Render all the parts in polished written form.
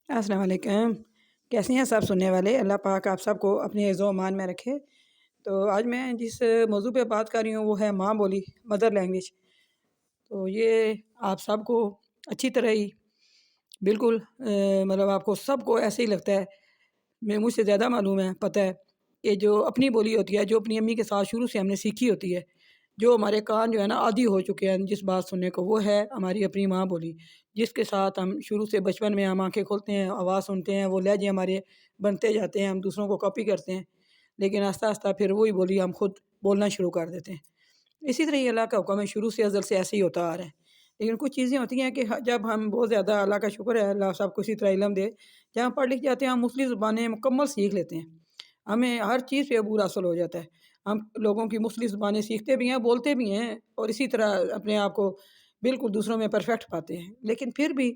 السلام علیکم، کیسے ہیں سب سننے والے؟ اللہ پاک آپ سب کو اپنے عزت و امان میں رکھے۔ تو آج میں جس موضوع پہ بات کر رہی ہوں وہ ہے ماں بولی، مدر لینگویج۔ تو یہ آپ سب کو اچھی طرح ہی بالکل مطلب آپ کو سب کو ایسے ہی لگتا ہے، مجھ سے زیادہ معلوم ہے، پتہ ہے کہ جو اپنی بولی ہوتی ہے، جو اپنی امی کے ساتھ شروع سے ہم نے سیکھی ہوتی ہے، جو ہمارے کان جو ہے نا عادی ہو چکے ہیں جس بات سننے کو، وہ ہے ہماری اپنی ماں بولی، جس کے ساتھ ہم شروع سے بچپن میں ہم آنکھیں کھولتے ہیں، آواز سنتے ہیں، وہ لہجے ہمارے بنتے جاتے ہیں، ہم دوسروں کو کاپی کرتے ہیں، لیکن آہستہ آہستہ پھر وہی بولی ہم خود بولنا شروع کر دیتے ہیں۔ اسی طرح یہ اللہ کا حکم ہے، شروع سے ازل سے ایسے ہی ہوتا آ رہا ہے۔ لیکن کچھ چیزیں ہوتی ہیں کہ جب ہم بہت زیادہ، اللہ کا شکر ہے، اللہ سب کو اسی طرح علم دے، جب ہم پڑھ لکھ جاتے ہیں ہم مختلف زبانیں مکمل سیکھ لیتے ہیں، ہمیں ہر چیز پہ عبور حاصل ہو جاتا ہے، ہم لوگوں کی مختلف زبانیں سیکھتے بھی ہیں، بولتے بھی ہیں، اور اسی طرح اپنے آپ کو بالکل دوسروں میں پرفیکٹ پاتے ہیں۔ لیکن پھر بھی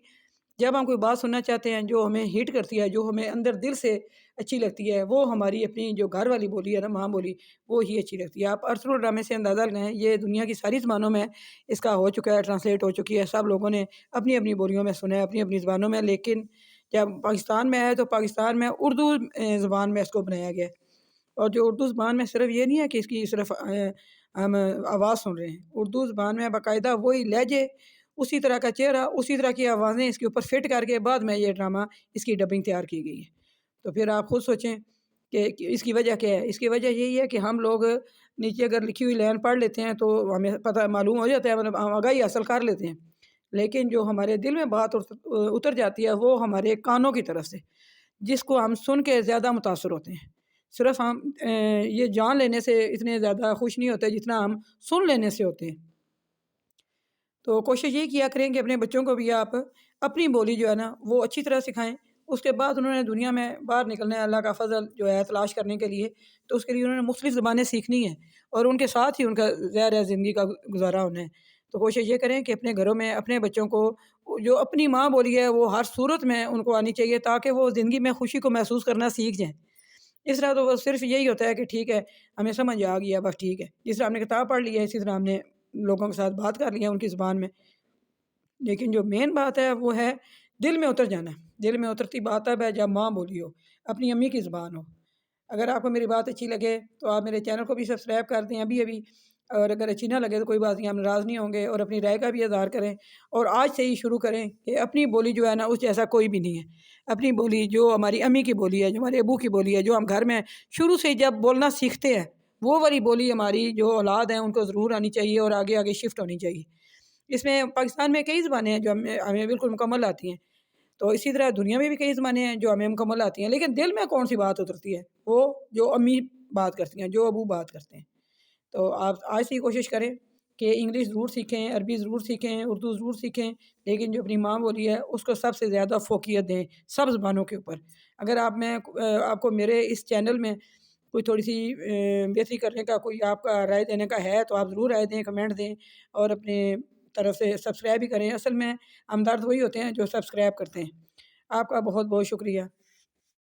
جب ہم کوئی بات سننا چاہتے ہیں جو ہمیں ہٹ کرتی ہے، جو ہمیں اندر دل سے اچھی لگتی ہے، وہ ہماری اپنی جو گھر والی بولی ہے نا، ماں بولی، وہ ہی اچھی لگتی ہے۔ آپ ارسطو ڈرامے سے اندازہ لگائیں، یہ دنیا کی ساری زبانوں میں اس کا ہو چکا ہے، ٹرانسلیٹ ہو چکی ہے، سب لوگوں نے اپنی اپنی بولیوں میں سنا ہے، اپنی اپنی زبانوں میں، لیکن جب پاکستان میں آئے تو پاکستان میں اردو زبان میں اس کو بنایا گیا ہے۔ اور جو اردو زبان میں صرف یہ نہیں ہے کہ اس کی صرف ہم آواز سن رہے ہیں، اردو زبان میں باقاعدہ وہی لہجے، اسی طرح کا چہرہ، اسی طرح کی آوازیں اس کے اوپر فٹ کر کے بعد میں یہ ڈرامہ، اس کی ڈبنگ تیار کی گئی ہے۔ تو پھر آپ خود سوچیں کہ اس کی وجہ کیا ہے؟ اس کی وجہ یہی ہے کہ ہم لوگ نیچے اگر لکھی ہوئی لائن پڑھ لیتے ہیں تو ہمیں پتہ معلوم ہو جاتا ہے، مطلب ہم آگاہی حاصل کر لیتے ہیں، لیکن جو ہمارے دل میں بات اتر جاتی ہے وہ ہمارے کانوں کی طرف سے، جس کو ہم سن کے زیادہ متاثر ہوتے ہیں۔ صرف ہم یہ جان لینے سے اتنے زیادہ خوش نہیں ہوتے جتنا ہم سن لینے سے ہوتے ہیں۔ تو کوشش یہ کیا کریں کہ اپنے بچوں کو بھی آپ اپنی بولی جو ہے نا وہ اچھی طرح سکھائیں۔ اس کے بعد انہوں نے دنیا میں باہر نکلنا ہے، اللہ کا فضل جو ہے تلاش کرنے کے لیے، تو اس کے لیے انہوں نے مختلف زبانیں سیکھنی ہیں، اور ان کے ساتھ ہی ان کا ظاہر ہے زندگی کا گزارا ہونا ہے۔ تو کوشش یہ کریں کہ اپنے گھروں میں اپنے بچوں کو جو اپنی ماں بولی ہے وہ ہر صورت میں ان کو آنی چاہیے، تاکہ وہ زندگی میں خوشی کو محسوس کرنا سیکھ جائیں۔ اس طرح تو وہ صرف یہی ہوتا ہے کہ ٹھیک ہے ہمیں سمجھ آ گیا، بس ٹھیک ہے، جس طرح ہم نے کتاب پڑھ لی ہے اسی طرح ہم نے لوگوں کے ساتھ بات کر لی ہے ان کی زبان میں۔ لیکن جو مین بات ہے وہ ہے دل میں اتر جانا ہے۔ دل میں اترتی بات اب ہے جب ماں بولی ہو، اپنی امی کی زبان ہو۔ اگر آپ کو میری بات اچھی لگے تو آپ میرے چینل کو بھی سبسکرائب کر دیں ابھی، اور اگر اچھی نہ لگے تو کوئی بات نہیں، ہم ناراض نہیں ہوں گے، اور اپنی رائے کا بھی اظہار کریں، اور آج سے ہی شروع کریں کہ اپنی بولی جو ہے نا اس جیسا کوئی بھی نہیں ہے۔ اپنی بولی جو ہماری امی کی بولی ہے، جو ہمارے ابو کی بولی ہے، جو ہم گھر میں شروع سے جب بولنا سیکھتے ہیں، وہ والی بولی ہماری جو اولاد ہیں ان کو ضرور آنی چاہیے اور آگے آگے شفٹ ہونی چاہیے۔ اس میں پاکستان میں کئی زبانیں ہیں جو ہمیں بالکل مکمل آتی ہیں، تو اسی طرح دنیا میں بھی کئی زبانیں ہیں جو ہمیں مکمل آتی ہیں، لیکن دل میں کون سی بات اترتی ہے؟ وہ جو امی بات کرتی ہیں، جو ابو بات کرتے ہیں۔ تو آپ آج سے ہی کوشش کریں کہ انگلش ضرور سیکھیں، عربی ضرور سیکھیں، اردو ضرور سیکھیں، لیکن جو اپنی ماں بولی ہے اس کو سب سے زیادہ فوقیت دیں سب زبانوں کے اوپر۔ اگر آپ کو میرے اس چینل میں کوئی تھوڑی سی بہتری کرنے کا، کوئی آپ کا رائے دینے کا ہے تو آپ ضرور رائے دیں، کمنٹ دیں، اور اپنے طرف سے سبسکرائب بھی کریں۔ اصل میں ہمدرد وہی ہوتے ہیں جو سبسکرائب کرتے ہیں۔ آپ کا بہت بہت شکریہ۔